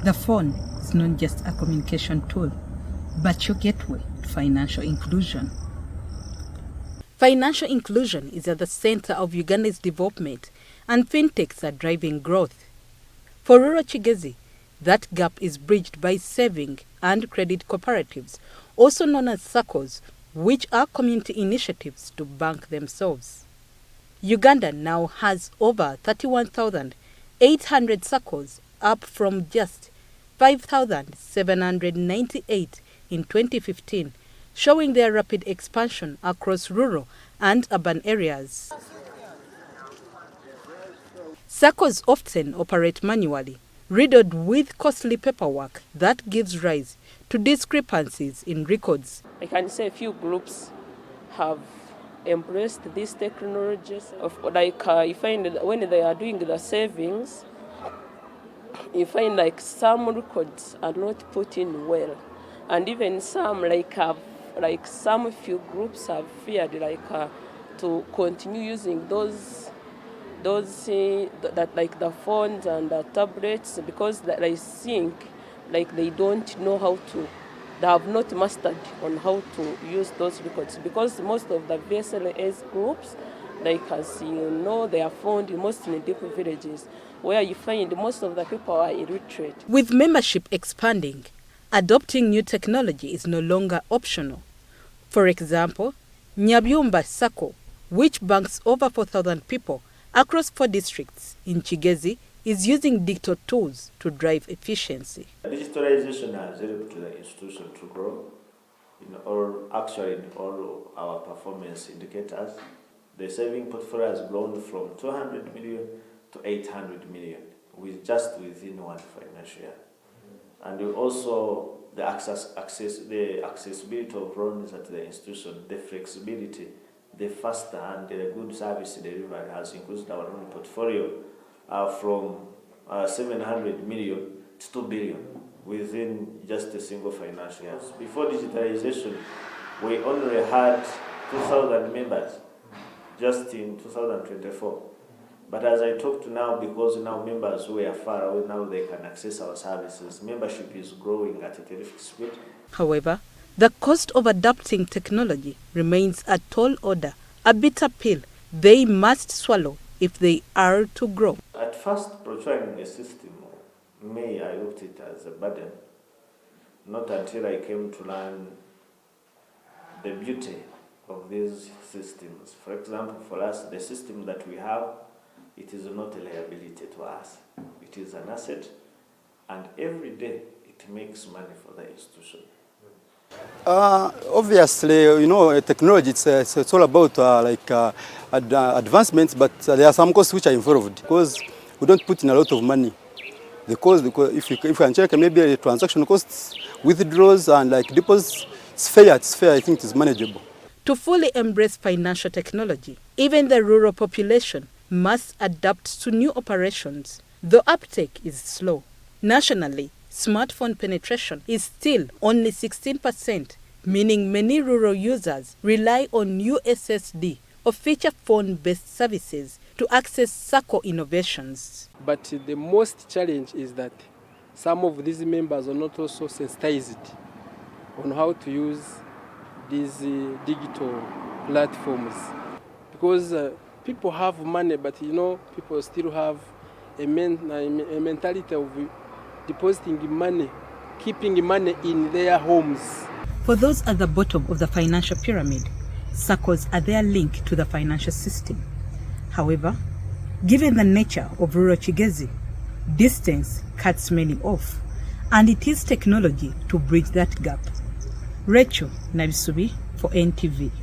The phone is not just a communication tool, but your gateway to financial inclusion. Financial inclusion is at the center of Uganda's development, and fintechs are driving growth. For rural Kigezi, that gap is bridged by saving and credit cooperatives, also known as SACCOs, which are community initiatives to bank themselves. Uganda now has over 31,800 SACCOs, up from just 5,798 in 2015, showing their rapid expansion across rural and urban areas. SACCOs often operate manually, riddled with costly paperwork that gives rise to discrepancies in records. I can say a few groups have embraced these technologies. You find that when they are doing the savings, you find like some records are not put in well, and even some some few groups have feared to continue using those the phones and the tablets, because they think they don't know how to. They have not mastered on how to use those records, because most of the VSLAS groups, as you know, they are found mostly in deep villages, where you find most of the people are illiterate. With membership expanding, adopting new technology is no longer optional. For example, Nabisubi SACCO, which banks over 4,000 people across 4 districts in Kigezi, is using digital tools to drive efficiency. Digitalization has helped the institution to grow in all our performance indicators. The saving portfolio has grown from 200 million to 800 million within one financial year. And also the accessibility of loans at the institution, the flexibility, the faster and the good service delivery has increased our loan portfolio from 700 million to 2 billion within just a single financial year. Before digitalization, we only had 2,000 members just in 2024. But as I talk to now, because now members who are far away, now they can access our services. Membership is growing at a terrific speed. However, the cost of adopting technology remains a tall order, a bitter pill they must swallow if they are to grow. At first, procuring a system, I looked at it as a burden. Not until I came to learn the beauty of these systems. For example, for us, the system that we have, it is not a liability to us. It is an asset, and every day it makes money for the institution. Obviously, technology, it's all about advancements, but there are some costs which are involved because we don't put in a lot of money. The cost, if you can check maybe the transaction costs, withdrawals and deposits, it's fair, I think it is manageable. To fully embrace financial technology, even the rural population must adapt to new operations. The uptake is slow. Nationally, smartphone penetration is still only 16%, meaning many rural users rely on USSD or feature phone-based services to access SACCO innovations. But the most challenge is that some of these members are not also sensitized on how to use these digital platforms, because people have money, but people still have a mentality of depositing money, keeping money in their homes. For those at the bottom of the financial pyramid, SACCOs are their link to the financial system. However, given the nature of rural Kigezi, distance cuts many off, and it is technology to bridge that gap. Rachael, Nabisubi for NTV.